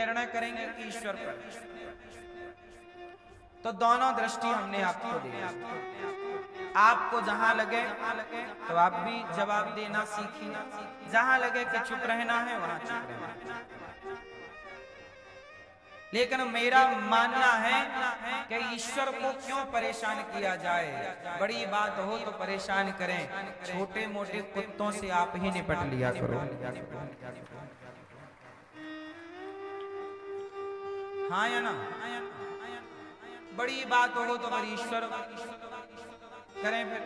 निर्णय करेंगे कि ईश्वर पर। तो दोनों दृष्टि हमने आपको दी। आपको जहां लगे तो आप भी जवाब देना सीखिए, जहां लगे कि चुप रहना है वहां चुप रहना। लेकिन मेरा मानना है कि ईश्वर को क्यों परेशान किया जाए। बड़ी बात हो तो परेशान करें, छोटे मोटे कुत्तों से आप ही निपट लिया करो। हाँ या ना? बड़ी बात हो तो फिर ईश्वर करें फिर।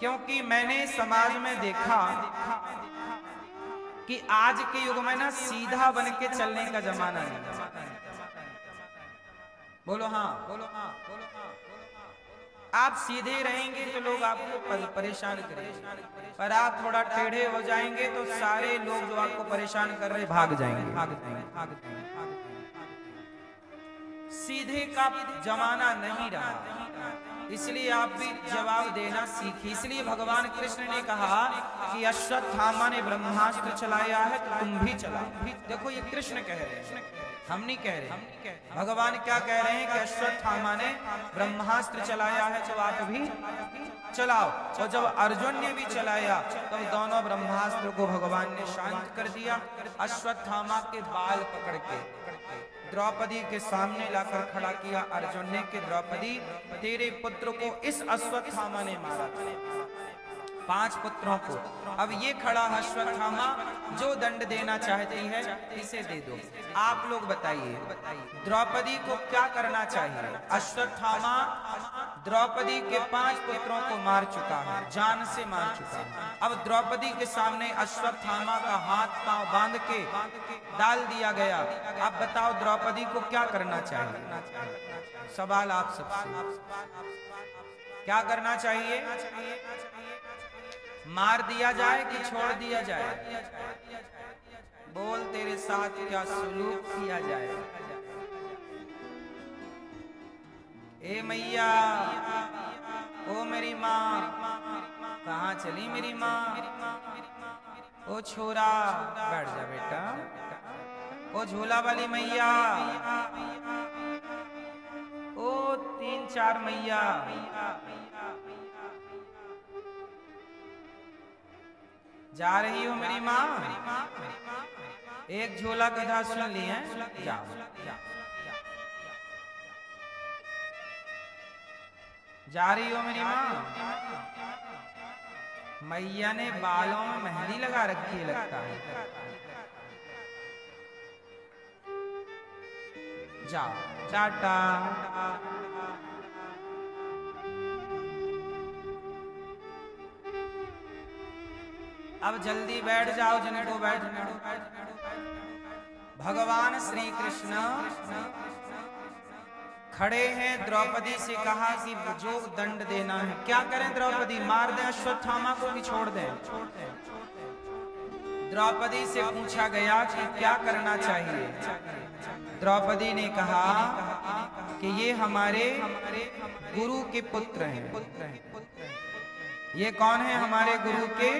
क्योंकि मैंने समाज में देखा कि आज के युग में ना सीधा बन के चलने का जमाना नहीं। बोलो हाँ, बोलो हाँ, बोलो हाँ। आप सीधे रहेंगे तो लोग आपको परेशान करेंगे, पर आप थोड़ा टेढ़े हो जाएंगे तो सारे लोग जो आपको परेशान कर रहे भाग जाएंगे। सीधे का जमाना नहीं रहा, इसलिए आप भी जवाब देना सीखिए। इसलिए भगवान कृष्ण ने कहा कि अश्वत्थामा ने ब्रह्मास्त्र चलाया है तो तुम भी चलाओ। देखो ये कृष्ण कह रहे हैं, हम नहीं कह रहे। भगवान क्या कह रहे हैं कि अश्वत्थामा ने ब्रह्मास्त्र चलाया है तो आप भी चलाओ। और जब अर्जुन ने भी चलाया तब तो दोनों ब्रह्मास्त्र को भगवान ने शांत कर दिया। अश्वत्थामा के बाल पकड़ के द्रौपदी के सामने लाकर खड़ा किया अर्जुन ने कि द्रौपदी तेरे पुत्र को इस अश्वत्थामा ने मारा, 5 पुत्रों को। अब ये खड़ा अश्वत्थामा जो दंड देना चाहती है इसे दे दो। आप लोग बताइए द्रौपदी को क्या करना चाहिए? अश्वत्थामा द्रौपदी के 5 पुत्रों को मार चुका है, जान से मार चुका है। अब द्रौपदी के सामने अश्वत्थामा का हाथ पांव बांध के डाल दिया गया। अब बताओ द्रौपदी को क्या करना चाहिए? सवाल आप सबसे, क्या करना चाहिए? मार दिया जाए कि छोड़ दिया जाए? बोल तेरे साथ क्या सलूक किया जाए? ए मैया, ओ मेरी माँ, कहाँ चली मेरी माँ? ओ छोरा बैठ जा बेटा। ओ झूला वाली मैया, ओ 3-4 मैया, जा रही हो मेरी माँ? एक झोला गधा सुन ली है, जाओ। जा रही हो मेरी माँ? मैया ने बालों में मेहंदी लगा रखी है लगता है। जाओ, टाटा। अब जल्दी बैठ जाओ जिनको बैठना। भगवान श्री कृष्ण खड़े हैं, द्रौपदी से कहा कि जो दंड देना है क्या करें द्रौपदी? मार दें अश्वत्थामा को कि छोड़ दें? द्रौपदी से पूछा गया कि क्या करना चाहिए? द्रौपदी ने कहा कि ये हमारे गुरु के पुत्र हैं। ये कौन है? हमारे गुरु के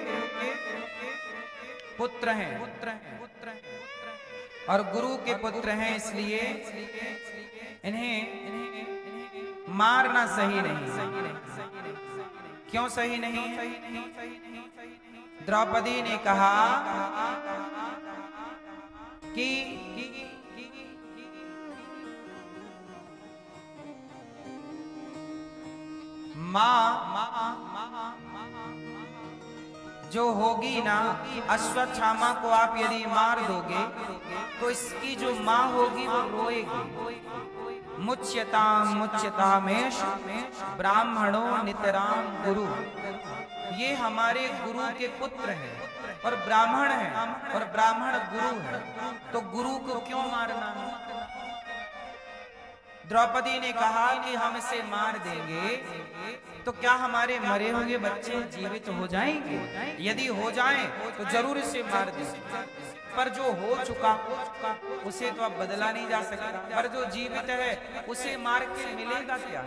पुत्र हैं, और गुरु के पुत्र हैं इसलिए इन्हें मारना सही नहीं। क्यों सही नहीं? द्रौपदी ने कहा कि माँ जो होगी ना, अश्वत्थामा को आप यदि मार दोगे तो इसकी जो माँ होगी वो रोएगी। मुच्यताम मुच्यतामेश ब्राह्मणो नितराम गुरु। ये हमारे गुरु के पुत्र हैं और ब्राह्मण हैं, और ब्राह्मण गुरु है, तो गुरु को क्यों मारना है? द्रौपदी ने कहा कि हम इसे मार देंगे तो क्या हमारे मरे हुए बच्चे जीवित हो जाएंगे? यदि हो जाएं तो जरूर इसे मार देंगे, पर जो हो चुका उसे तो अब बदला नहीं जा सकता, पर जो जीवित है उसे मार के मिलेगा क्या?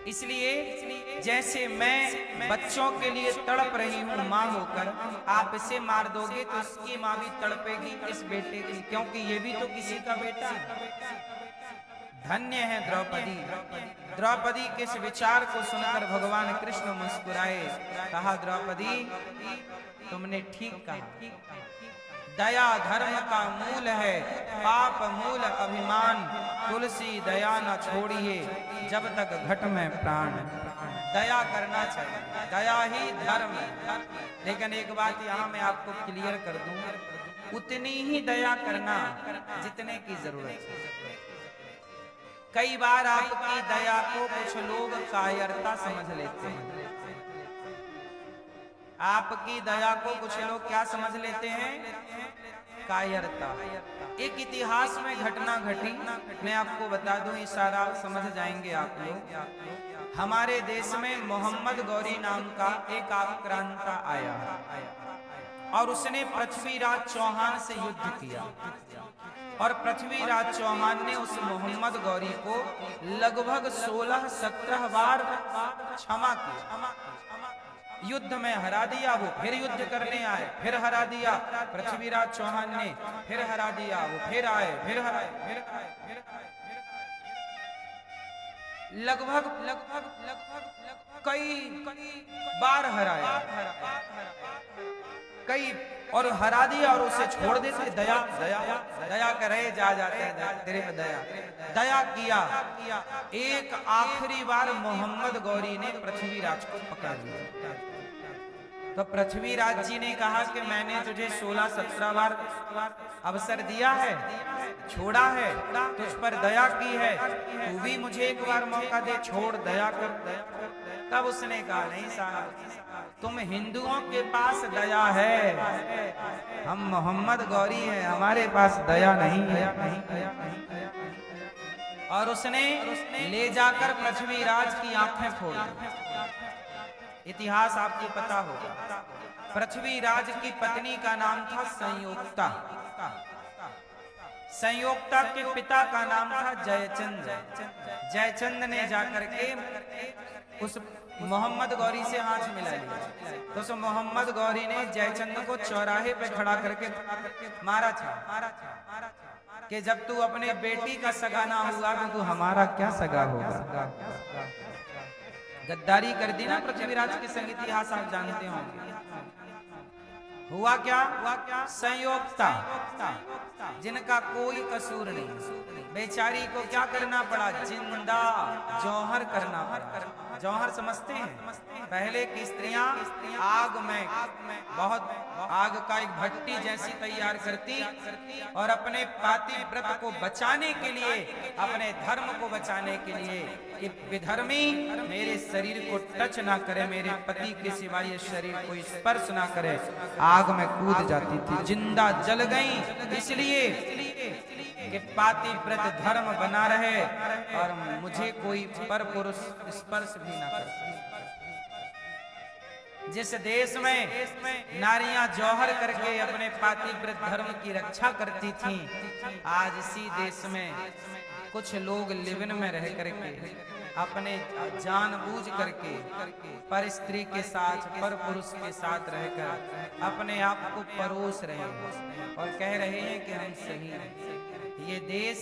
इसलिए जैसे मैं बच्चों के लिए तड़प रही हूँ माँ होकर, आप इसे मार दोगे तो इसकी माँ भी तड़पेगी इस बेटे की, क्योंकि ये भी तो किसी का बेटा है। धन्य है द्रौपदी। द्रौपदी के इस विचार को सुनकर भगवान कृष्ण मुस्कुराए, कहा द्रौपदी तुमने ठीक कहा, दया धर्म का मूल है, पाप मूल अभिमान, तुलसी दया न छोड़िए जब तक घट में प्राण। दया करना चाहिए, दया ही धर्म है। लेकिन एक बात यहाँ मैं आपको क्लियर कर दूं, उतनी ही दया करना जितने की जरूरत है। कई बार आपकी दया को कुछ लोग कायरता समझ लेते हैं। आपकी दया को कुछ लोग क्या समझ लेते हैं? कायरता। एक इतिहास में घटना घटी, मैं आपको बता दूं, इशारा समझ जाएंगे आप लोग। हमारे देश में मोहम्मद गौरी नाम का एक आक्रांता आया और उसने पृथ्वीराज चौहान से युद्ध किया, और पृथ्वीराज चौहान ने उस मोहम्मद गौरी को लगभग 16-17 बार क्षमा किया। युद्ध में हरा दिया, वो फिर युद्ध करने आए, फिर हरा दिया। पृथ्वीराज चौहान ने फिर हरा दिया, वो फिर आए, फिर हराए, फिर आए, फिर आए। लगभग कई बार हराया, कई और हरा दिया और उसे छोड़ देते। दया दया दया करे जा जाते हैं, तेरे में दया दया किया। एक आखिरी बार मोहम्मद गौरी ने पृथ्वीराज को पकड़ लिया, तो पृथ्वीराज जी ने कहा कि मैंने तुझे 16-17 बार अवसर दिया है, छोड़ा है, तुझ पर दया की है, तू भी मुझे एक बार मौका दे, छोड़, दया कर। तब उसने कहा नहीं साहब, तुम हिंदुओं के पास दया है, हम मोहम्मद गौरी हैं, हमारे पास दया नहीं है। और उसने ले जाकर पृथ्वीराज की आंखें फोड़ दी। इतिहास आपको पता होगा, पृथ्वीराज की पत्नी का नाम था संयोक्ता। संयोक्ता के पिता का नाम था जयचंद। जयचंद ने जाकर के उस मोहम्मद गौरी से हाथ मिला लिया, तो उस मोहम्मद गौरी ने जयचंद को चौराहे पे खड़ा करके मारा था कि जब तू अपने बेटी का सगा ना हुआ तो तू हमारा क्या सगा होगा। गद्दारी कर दी ना पृथ्वीराज के संग, इतिहास आप जानते होंगे। हुआ क्या? संयोक्ता, जिनका कोई कसूर नहीं, बेचारी को क्या करना पड़ा? जिंदा जौहर करना पड़ा। जौहर समझते हैं? पहले की स्त्रियां आग में बहुत आग का एक भट्टी जैसी तैयार करती और अपने पाति व्रत को बचाने के लिए, अपने धर्म को बचाने के लिए कि विधर्मी मेरे शरीर को टच ना करे, मेरे पति के सिवा ये शरीर को स्पर्श ना करे, आग में कूद जाती थी। जिंदा जल गई इसलिए कि पाति व्रत धर्म बना रहे और मुझे कोई पर पुरुष स्पर्श भी ना करे। जिस देश में नारियां जौहर करके अपने पातिव्रत धर्म की रक्षा करती थीं, आज इसी देश में कुछ लोग लिविन में रह करके अपने जानबूझ करके पर स्त्री के साथ, पर पुरुष के साथ रहकर अपने आप को परोस रहे हैं और कह रहे हैं कि हम सही हैं। ये देश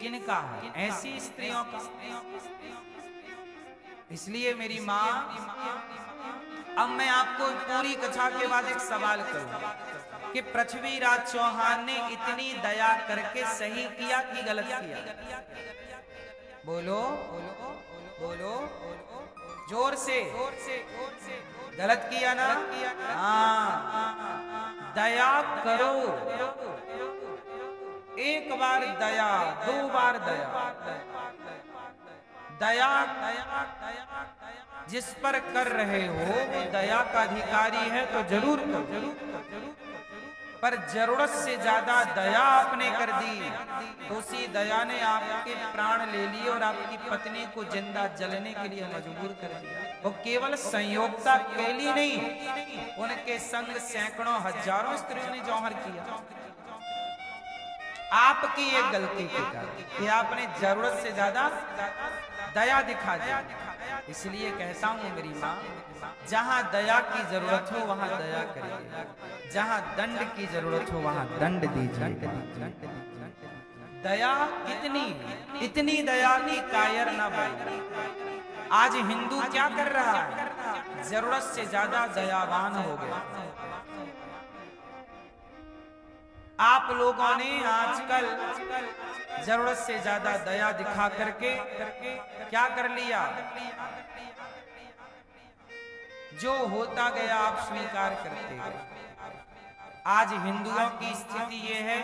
किनका है? ऐसी स्त्रियों का। इसलिए मेरी माँ, अब मैं आपको पूरी कथा के बाद एक सवाल करूं कि पृथ्वीराज चौहान ने इतनी दया करके सही किया कि गलत किया? बोलो बोलो बोलो, जोर से। गलत किया ना? हाँ, दया करो। एक बार दया, 2 बार दया। दया जिस पर कर रहे हो वो दया का अधिकारी है तो जरूर करो, पर जरूरत से ज्यादा दया आपने कर दी तो उसी दया ने आपके प्राण ले लिए और आपकी पत्नी को जिंदा जलने के लिए मजबूर कर दिया। वो केवल संयोगता के लिए नहीं, उनके संग सैकड़ों हजारों स्त्रियों ने जौहर किया। आपकी एक गलती के कारण कि आपने जरूरत से ज्यादा दया दिखा दे। इसलिए कहता हूं मेरी माँ, जहां दया की जरूरत हो वहां दया करिए, जहां दंड की जरूरत हो वहां दंड दीजिए। दया कितनी, इतनी दया की कायर ना बने। आज हिंदू क्या कर रहा है, जरूरत से ज्यादा दयावान हो गया। आप लोगों ने आजकल जरूरत से ज्यादा दया दिखा करके क्या कर लिया, जो होता गया आप स्वीकार करते गए। आज हिंदुओं की स्थिति यह है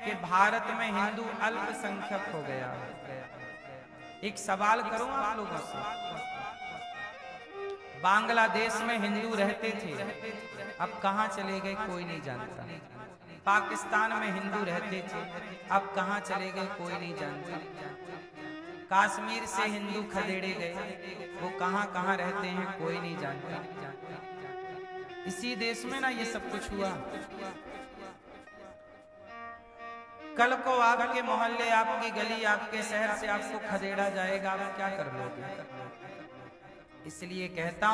कि भारत में हिंदू अल्पसंख्यक हो गया। एक सवाल करूं आप लोगों से, बांग्लादेश में हिंदू रहते थे, अब कहां चले गए कोई नहीं जानता। पाकिस्तान में हिंदू रहते थे, अब कहां चले गए कोई नहीं जानता। कश्मीर से हिंदू खदेड़े गए, वो कहां कहां रहते हैं कोई नहीं जानता। इसी देश में ना ये सब कुछ हुआ। कल को आपके मोहल्ले, आपकी गली, आपके शहर से आपको खदेड़ा जाएगा, आप क्या कर लोगे। इसलिए कहता हूं